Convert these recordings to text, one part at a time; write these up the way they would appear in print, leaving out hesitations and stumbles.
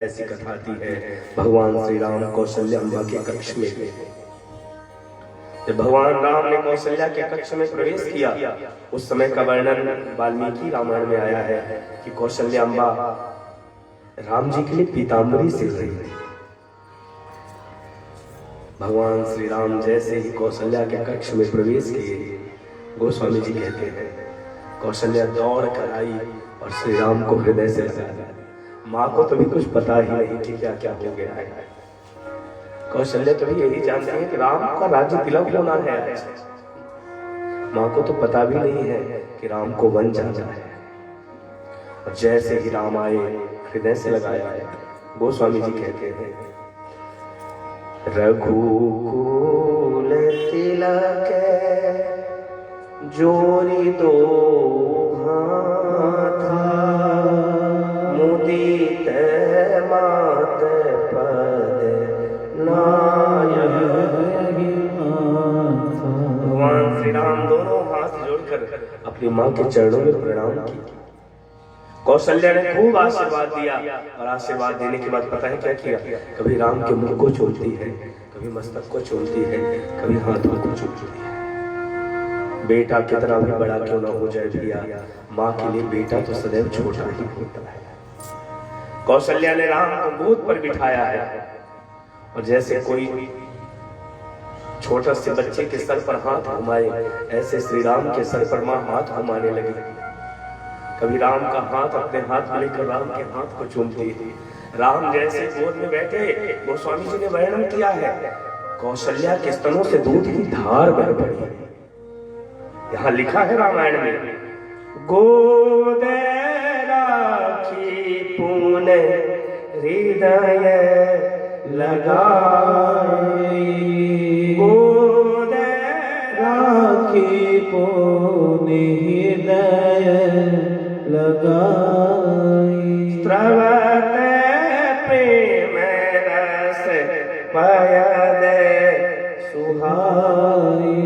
ऐसी कथा आती है भगवान श्री राम कौशल्या अम्बा के कक्ष में। जब भगवान राम ने कौशल्या के कक्ष में प्रवेश किया, उस समय का वर्णन वाल्मीकि रामायण में आया है कि कौशल्या अम्बा राम जी के लिए पीताम्बरी सिल रही थी। भगवान श्री राम जैसे ही कौशल्या के कक्ष में प्रवेश किए, गोस्वामी जी कहते हैं कौशल्या दौड़ कर आई और श्री राम को हृदय से लगा दिया। माँ को तो भी कुछ पता ही नहीं कि क्या क्या हो गया है। कौशल्या तो भी यही जानती है कि राम का राज्य तिलक होना है। माँ को तो पता भी नहीं है कि राम को वन जाना है। और जैसे ही राम आए, हृदय से लगाया है। गोस्वामी जी कहते हैं रघुकुल तिलक जोरी दो मुदित मात पद नायक। भगवान श्री राम दोनों हाथ जोड़कर अपनी माँ के चरणों में प्रणाम किया। कौशल्या ने खूब आशीर्वाद दिया और आशीर्वाद देने के बाद पता है क्या किया? कभी राम के मुख को चूमती है, कभी मस्तक को चूमती है, कभी हाथों को चूमती है। बेटा कितना भी बड़ा क्यों ना हो जाए भैया, माँ के लिए बेटा तो सदैव छोटा ही होता है। कौशल्या ने राम को गोद पर बिठाया है और जैसे कोई छोटा से बच्चे के सर पर हाथ घुमाए, ऐसे श्री राम के सर पर माँ हाथ घुमाने लगी। कभी राम का हाथ अपने हाथ में लेकर राम के हाथ को चूमती थी। राम जैसे गोद में बैठे, गोस्वामी जी ने वर्णन किया है कौशल्या के स्तनों से दूध की धार बह पड़ी। यहाँ लिखा है रामायण में, गोद राखी पुण्य हृदय लगाई, गोद राखी पुण्य हृदय लगाई, स्रवत प्रेम रस पयद सुहाई,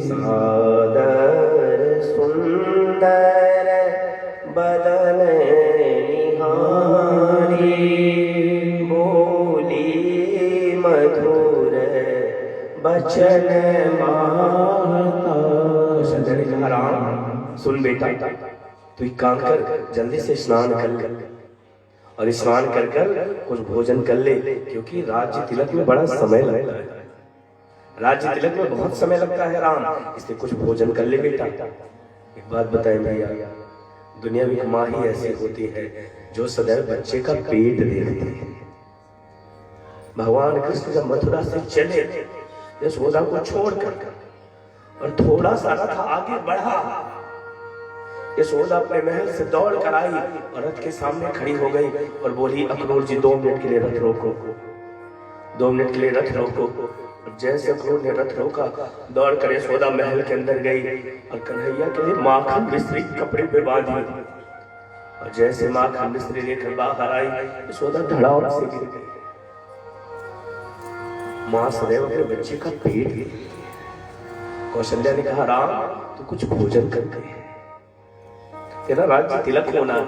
सादर सुंदर बदन निहारी, बोली मधुर बचन माता। ने कहा राम सुन बेटा, तू एक काम कर, जल्दी से स्नान कर ले और स्नान कर कर कुछ भोजन कर ले, क्योंकि राज्य तिलक में बड़ा समय लगता है। राज्य तिलक में बहुत समय लगता है राम, इसलिए कुछ भोजन कर ले बेटा। एक बात बताएं भैया, दुनिया में माँ ही ऐसी होती है जो सदैव बच्चे का पेट देखती है। भगवान कृष्ण जब मथुरा से चले, यशोदा को छोड़कर और थोड़ा सा रथ आगे बढ़ा, यशोदा अपने महल से दौड़ कर आई और रथ के सामने खड़ी हो गई और बोली अक्रूर जी 2 मिनट के लिए रथ रोको, 2 मिनट के लिए रथ रोको। और जैसे अक्रूर ने रथ रोका, दौड़ कर यशोदा महल के अंदर गई और कन्हैया के लिए माखन मिश्री कपड़े पे बांधी। और जैसे माखन मिश्री लेकर बाहर आई, यशोदा धड़ाम से गिर गई। माँ सदैव अपने बच्चे का पेट देखती है। कौशल्या ने कहा राम तू कुछ भोजन करके, तेरा राज्य तिलक होना है।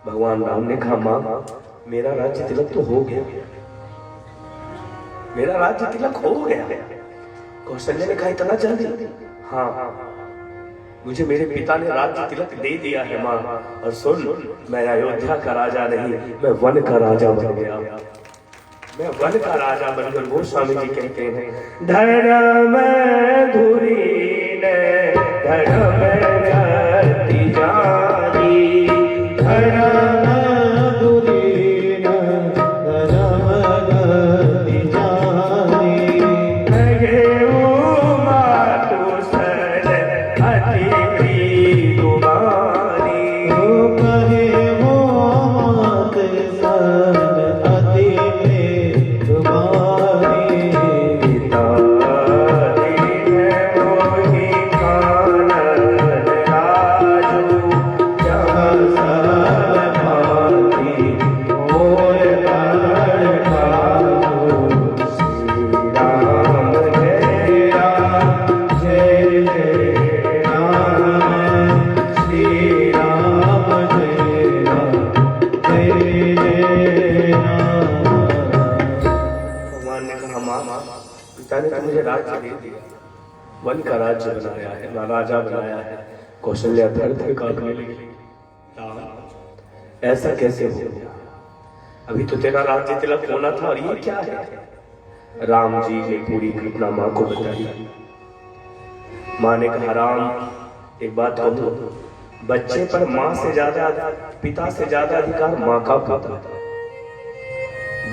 भगवान राम ने कहा माँ मेरा राज्य तिलक तो हो गया, मेरा राज्य तिलक हो गया। कौशल्या ने कहा इतना जल्दी? हाँ, मुझे मेरे पिता ने राज्य तिलक दे दिया है माँ। और सुन, मैं अयोध्या का राजा नहीं, मैं वन का राजा बन गया, मैं वन का राजा बनकर। गोस्वामी जी कहते हैं धर्म धुरी धर्म गति जानी, धर्म धुरी धर्म गति जानी, मातु सर अति प्रिय कुमारी, कहे वो मात सर अति प्रिय कुमारी, पिता मोहि कानन भगवान ने कहा माँ, पिता ने तो मुझे राज्य दे दिया, वन का राज्य बनाया है, राजा बनाया है। कौशल्या थर-थर कांपने लगी। ऐसा कैसे हो गया? अभी तो तेरा राज्य तिलक होना था और ये क्या है? राम जी ने पूरी घटना माँ को बताई। माँ ने कहा राम, एक बात कहूं, बच्चे पर माँ से ज्यादा, पिता से ज्यादा अधिकार माँ का होता है।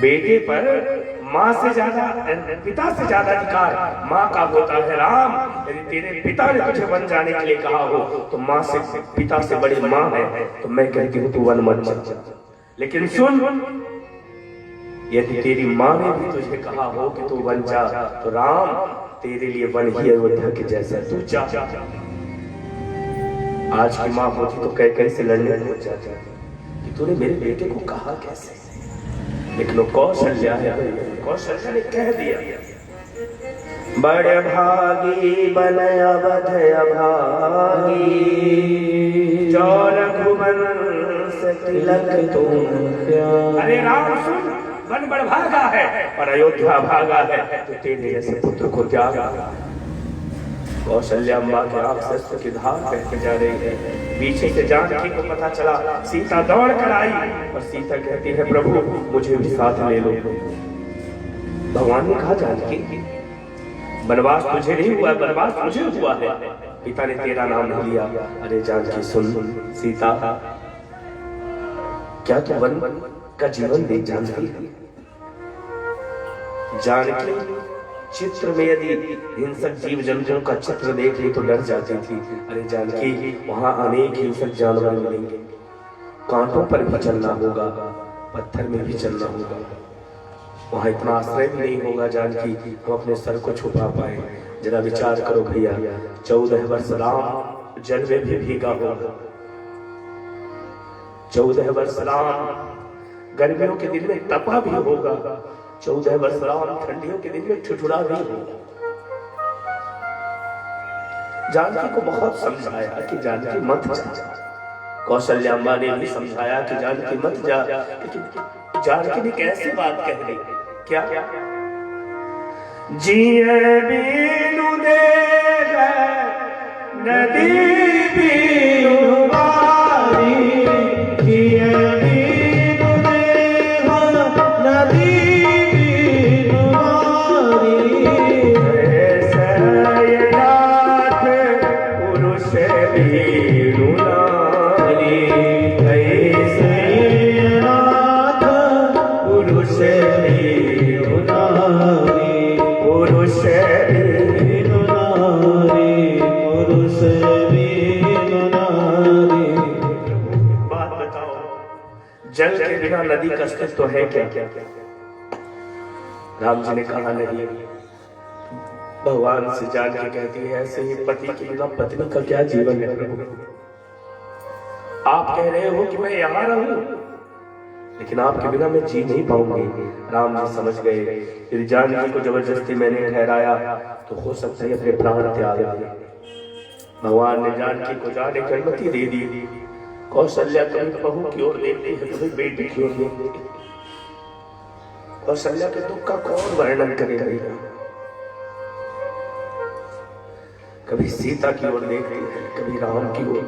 बेटे पर माँ से ज्यादा, पिता से ज्यादा अधिकार माँ का होता है। राम, यदि तेरे पिता ने तुझे वन जाने के लिए कहा हो तो माँ से, पिता से बड़ी माँ है, तो मैं कहती हूँ तू वन मत जा। लेकिन सुन, यदि तेरी माँ ने भी तुझे कहा हो कि तू वन जा, तो राम तेरे लिए वन ही अयोध्या के जैसा, तू जा। आज की माँ होती तो कैसे लड़ने लग जाती कि तूने मेरे बेटे को कहा कैसे। लेकिन वो कौशल्या है, कौशल्या ने कह दिया, बड़े भागी बन अवध अभागी, जो रघुवंश तिलक तुम। अरे राम सुन, वन बड़ भागा है और अयोध्या भागा है, तो तेरे जैसे पुत्र को त्याग। कौशल्या अम्मा के आंख से अश्रु की धार बहते जा रही है। पीछे से जानकी को पता चला, सीता दौड़ कर आई और सीता कहती है प्रभु मुझे भी साथ ले लो। भगवान ने कहा जानकी, वनवास तुझे नहीं हुआ, वनवास मुझे हुआ है, पिता ने तेरा नाम नहीं लिया। अरे जानकी सुन, सीता क्या तू वन का जीवन देख जानती है? जानकी चित्र में यदि हिंसक जीव जंतुओं का चित्र देख ली तो डर जाती थी। अरे जानकी, वहां अनेक हिंसक जानवर मिलेंगे, कांटों पर भी चलना होगा, पत्थर में भी चलना होगा, वहां इतना आश्रय भी नहीं होगा जानकी हम अपने सर को छुपा पाए। जरा विचार करो भैया, 14 वर्ष राम जल में भी भीगा होगा, 14 वर्ष राम गर्मियों के दिन में तपा भी होगा, 14 वर्ष राम ठंडियों के दिन में ठिठुरा भी होगा। जानकी को बहुत समझाया कि जानकी मत जा। कौशल्या अम्मा ने भी समझाया कि जानकी मत जा, लेकिन जानकी ने कैसे बात कह दी? क्या जिए बीनु दे नदी बीनु बारी, जिए बीनु दे नदी जल के बिना नदी का अस्तित्व तो है क्या? राम जी ने कहा नहीं। भगवान से जानकी कहती है ऐसे ही पति के बिना पत्नी का क्या जीवन है प्रभु? आप कह रहे हो कि मैं यहाँ रहूं, लेकिन आपके बिना मैं जी नहीं पाऊंगी। राम जी समझ गए, यदि जानकी को जबरदस्ती मैंने ठहराया तो हो सकता है अपने प्राण त्याग दे। भगवान ने जानकी को जाने की अनुमति दे दी। कौशल्या कभी बहू की ओर देखती है, कभी बेटी की ओर देखती है। कौशल्या के दुख का कौन वर्णन करेगा? कभी सीता की ओर देखती है, कभी राम की ओर।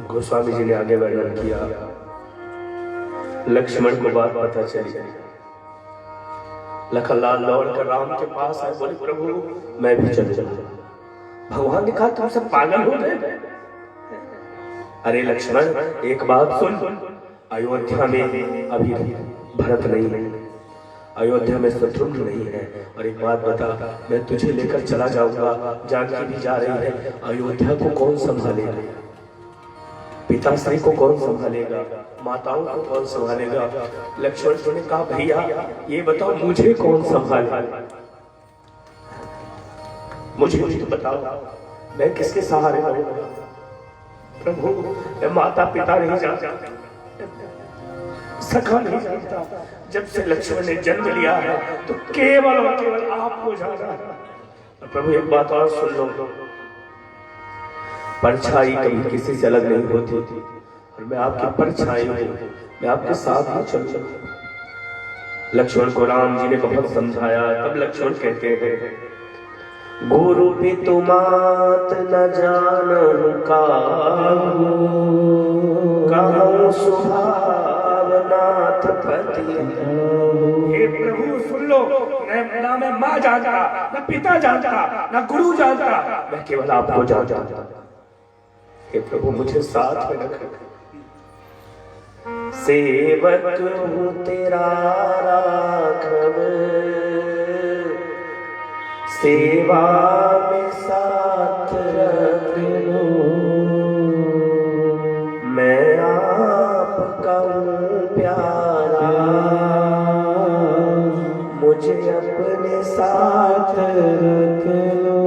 गोस्वामी जी ने आगे वर्णन किया, लक्ष्मण को बात पता चली। लखनलाल दौड़कर राम के पास आए, बोले प्रभु मैं भी चले जाऊं। भगवान ने कहा तुम सब पागल हो गए? अरे लक्ष्मण एक बात सुन, अयोध्या में अभी भरत नहीं है, अयोध्या में शत्रुघ्न नहीं है। और एक बात बता, मैं तुझे लेकर चला जाऊंगा, जानकी भी जा रही है, अयोध्या को कौन संभालेगा? पिताश्री को कौन संभालेगा? माताओं को कौन संभालेगा? लक्ष्मण जी ने कहा भैया ये बताओ मुझे कौन संभालेगा? मुझे तो बताओ मैं किसके सहारे रहूंगा? प्रभु मैं माता पिता नहीं जानता, सखा नहीं जानता। जब से लक्ष्मण ने जन्म लिया है तो केवल और केवल आपको जाना है। प्रभु एक बात और सुन लो, परछाई कभी किसी से अलग नहीं होती और मैं आपकी परछाई हूँ। मैं आपके साथ ही चलूं। लक्ष्मण को राम जी ने बहुत समझाया। तब लक्ष्मण कहते हैं, गुरु पितु मात न जानहु काहू, कहूँ सुभावनाथ पति। हे प्रभु सुन लो, ना मैं माँ जानता, ना पिता जानता, ना गुरु जानता, मैं केवल आपको जानता। हे प्रभु मुझे साथ में रखो। सेवक हूँ तेरा राघव, सेवा में साथ रख लो। मैं आपका हूँ प्यारा, मुझे अपने साथ रख लो।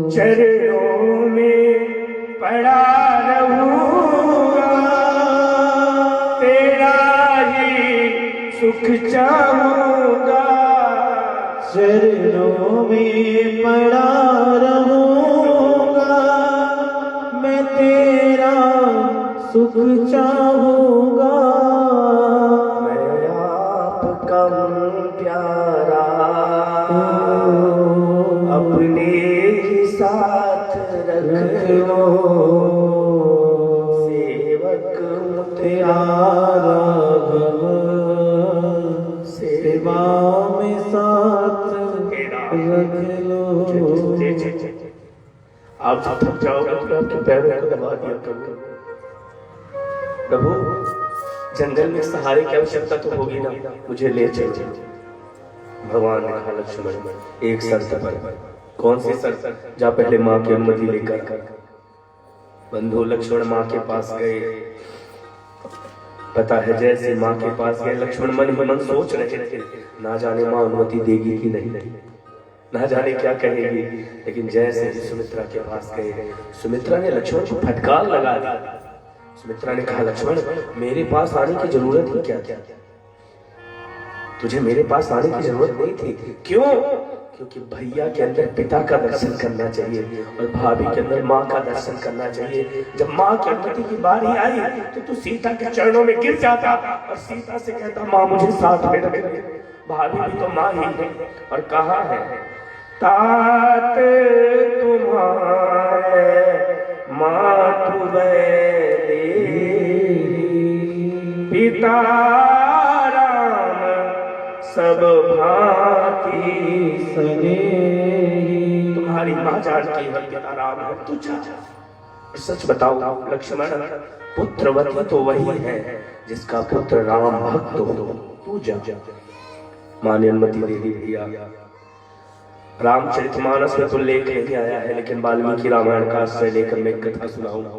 चरणों में पड़ा रहूंगा, तेरा ही सुख चाहूंगा। चरणों में पड़ा रहूंगा, मैं तेरा सुख चाहूंगा। मैं आपका हूँ प्यारा, अपने ही साथ रख लो। सेवक हूँ तेरा राघव, सेवा में साथ रख लो। आप जब थक जाओगे तो आपके पैरों को दबा दिया करूँ। प्रभु जंगल में सहारे की आवश्यकता तो होगी ना, मुझे ले चलो। भगवान ने कहा, लक्ष्मण एक शर्त पर। कौन सी शर्त? जा पहले माँ की अनुमति लेकर। बंधु लक्ष्मण माँ के पास गए। पता है जैसे माँ के पास गए, लक्ष्मण मन ही मन सोच रहे थे, ना जाने माँ अनुमति देगी कि नहीं, ना जाने क्या कहेगी। लेकिन जैसे ही सुमित्रा के पास गए, सुमित्रा ने लक्ष्मण को फटकार लगा दी। सुमित्रा ने कहा, लक्ष्मण मेरे पास आने की जरूरत ही क्या? तुझे मेरे पास आने की जरूरत नहीं थी। क्यों? क्योंकि भैया के अंदर पिता का दर्शन करना चाहिए और भाभी के अंदर माँ का दर्शन करना चाहिए। जब माँ की अनुमति की बारी आई तो तू सीता के चरणों में गिर जाता और सीता से कहता, माँ मुझे साथ में रख। भाभी भी तो माँ ही है। और कहा है, तात तुम्हारे मातु पिता राम सब भांति सने। तुम्हारी माँ जानती है पिता राम है, तू जा। सच बताओ लक्ष्मण, पुत्रवती तो वही है जिसका पुत्र राम भक्त हो। तू जा। माँ ने अनुमति दे दी। भैया रामचरितमानस में तो लेख नहीं आया है, लेकिन वाल्मीकि रामायण का आश्रय लेकर मैं कथा सुनाऊंगा।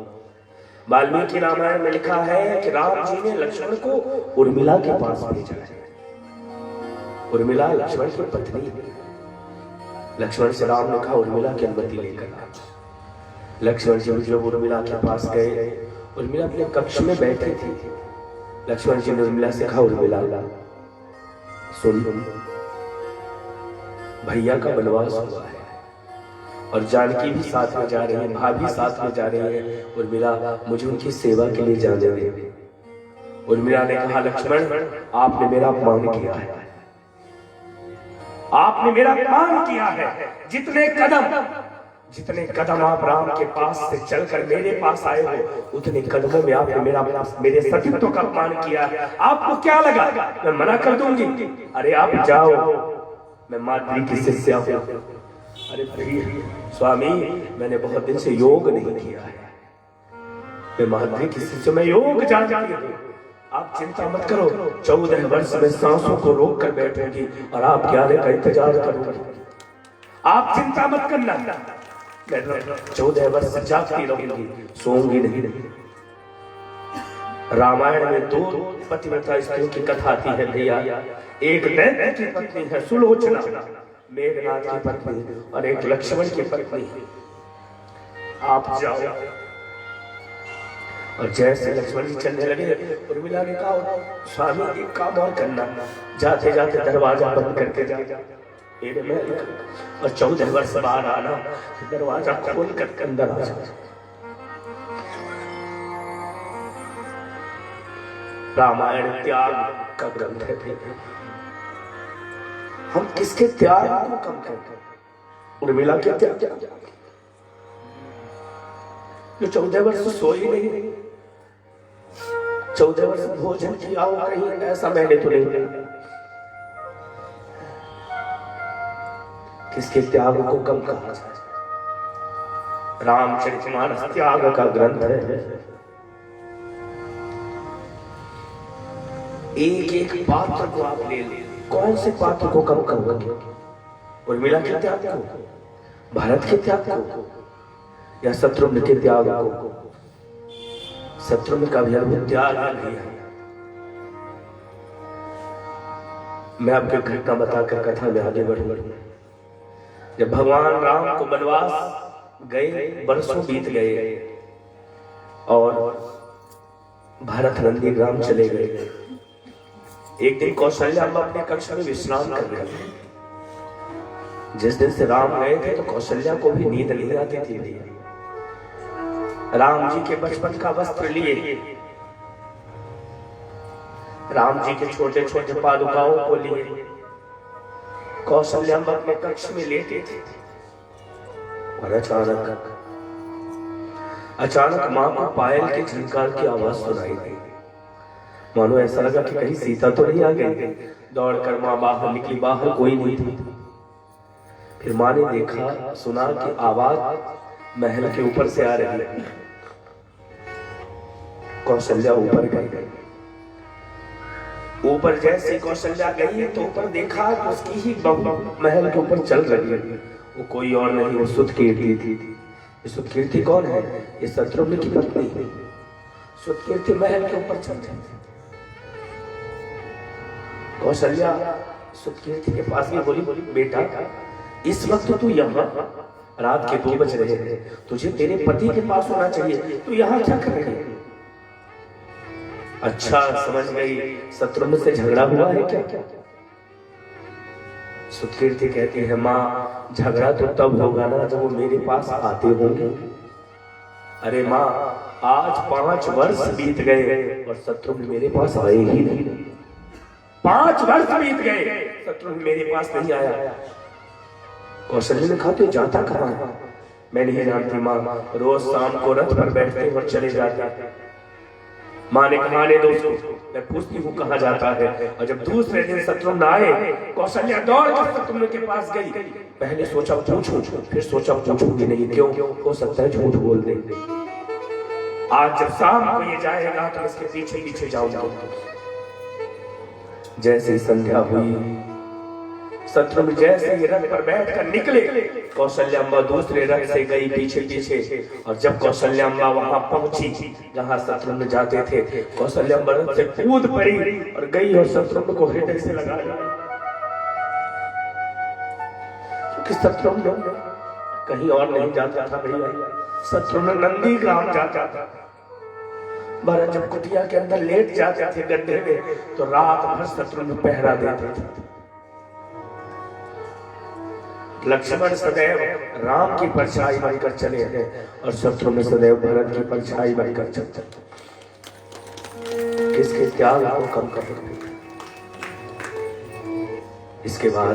वाल्मीकि रामायण में लिखा है कि राम जी ने लक्ष्मण को उर्मिला के पास भेजा है। उर्मिला लक्ष्मण की पत्नी। लक्ष्मण से राम ने कहा, उर्मिला की अनुमति लेकर। लक्ष्मण जी जब उर्मिला के पास गए, उर्मिला अपने कक्ष में बैठी थी। लक्ष्मण जी ने उर्मिला से कहा, उर्मिला सुन, भैया का वनवास हुआ है और जानकी भी साथ में जा रही है, भाभी साथ में जा रही है। उर्मिला मुझे उनकी सेवा के लिए जाने दे। उर्मिला ने कहा, लक्ष्मण आपने मेरा अपमान किया है, आपने मेरा अपमान किया है। जितने कदम आप राम के पास से चलकर मेरे पास आए हो, उतने कदमों में आपने मेरे सतीत्व का अपमान किया है। आपको क्या लगा मैं मना कर दूंगी? अरे आप जाओ, मैं माद्री की शिष्या हूं। अरे स्वामी, मैंने बहुत दिन से योग नहीं किया है, मैं माद्री की शिष्या, मैं योग जानती हूं। आप चिंता मत करो, 14 वर्ष में सांसों को रोक कर बैठूंगी और आपके आने का इंतजार करूंगी। आप चिंता मत करना, मैं 14 वर्ष जागती रहूंगी, सोऊंगी नहीं। रामायण में 2 पतिव्रता स्त्रियों की कथा आती है भैया। एक दैत्य की पत्नी है सुलोचना, मेघनाथ की पत्नी, और एक लक्ष्मण की पत्नी। आप जाओ। और जैसे लक्ष्मण जी चलने लगे, उर्मिला ने कहा, स्वामी एक काम और करना, जाते जाते दरवाजा बंद करके जा और 14 वर्ष बाद आना, दरवाजा खोल कर अंदर आ जा। रामायण त्याग का ग्रंथ है। हम किसके त्याग को कम करते? उर्मिला के त्याग, जो 14 वर्ष सोई नहीं, 14 वर्ष भोजन किया हो कहीं, ऐसा मैंने तो नहीं देखा। किसके त्याग को कम कहा जाए? रामचरितमानस त्याग का ग्रंथ है। एक एक पात्र को आप ले ले, कौन से पात्र को कम करोगे? उर्मिला के त्याग को, भारत के त्याग को, या शत्रुघ्न के त्याग को? शत्रुघ्न का भी अद्भुत त्याग नहीं है। मैं आपको घटना बताकर कथा में आगे बढ़ूंगा। जब भगवान राम को वनवास गए, वर्षों बीत गए और भारत नंदी ग्राम चले गए। एक दिन कौशल्या अम्मा अपने कक्ष में विश्राम कर रही थी। जिस दिन से राम गए थे तो कौशल्या को भी नींद नहीं आती थी भैया। राम जी के बचपन का वस्त्र लिए, राम जी के छोटे छोटे पादुकाओं को लिए कौशल्या अम्मा अपने कक्ष में लेटे थे। और अचानक मां को पायल के झनकार की आवाज सुनाई दी। मानो ऐसा लगा कि कहीं सीता तो नहीं आ गई। दौड़कर मां बाहर निकली, बाहर कोई नहीं थी। फिर मां ने देखा, सुना कि आवाज महल के ऊपर से आ रही है। कौशल्या ऊपर गई। ऊपर जैसे कौशल्या गई तो ऊपर देखा कि उसकी ही बहू महल के ऊपर चल रही है। वो कोई और नहीं, वो सुतकीर्ति थी। ये सुतकीर्ति कौन है? ये शत्रुघ्न की पत्नी। सुतकीर्ति महल के ऊपर चल रही थी। कौशल्या सुतकीर्ति के पास में बोली, बेटा इस वक्त तू यहाँ, रात के 2 बज रहे हैं, तुझे तेरे पति के पास होना चाहिए, तू यहाँ क्या कर रही है? अच्छा समझ गई, शत्रुघ्न से झगड़ा हुआ है क्या? सुतकीर्ति कहती है, माँ झगड़ा तो तब होगा ना जब वो मेरे पास आते होंगे। अरे माँ आज 5 वर्ष बीत गए और शत्रुघ्न मेरे पास आए ही नहीं। 5 वर्ष बीत गए, शत्रुघ्न मेरे पास नहीं आया। कौशल्या ने कहा, तो जाता कहाँ है? मैं नहीं जानती माँ, रोज शाम को रथ पर बैठते और चले जाते। माँ ने कहा, आने दो उसको, मैं पूछती हूँ कहाँ जाता है। और जब दूसरे दिन शत्रुघ्न आए, कौशल्या दौड़ कर शत्रुघ्न के पास गई। पहले सोचा पूछूं, फिर सोचा पूछूंगी नहीं, क्यों? हो सकता है झूठ बोल दे। आज जब शाम को ये जाएगा तो इसके पीछे पीछे जाऊंगा। जैसे संध्या हुई, शत्रुघ्न जैसे ही रथ पर बैठकर निकले, कौशल्या अम्मा दूसरे रथ से गई पीछे पीछे। और जब कौशल्या अम्मा वहां पहुंची जहां शत्रुघ्न जाते थे, कौशल्या अम्मा रथ से कूद पड़ी और गई और शत्रुघ्न को हृदय से लगा लिया। क्योंकि शत्रुघ्न कहीं और नहीं जाता था भैया, शत्रुघ्न नंदी ग्राम जाता था। भरत जब कुटिया के अंदर लेट जाते थे गड्ढे में, तो रात भर शत्रुघ्न पहरा देते थे। लक्ष्मण सदैव राम की परछाई बनकर चले हैं और शत्रुघ्न सदैव भरत की परछाई बनकर चलते। किसके त्याग को कम कर? इसके बाद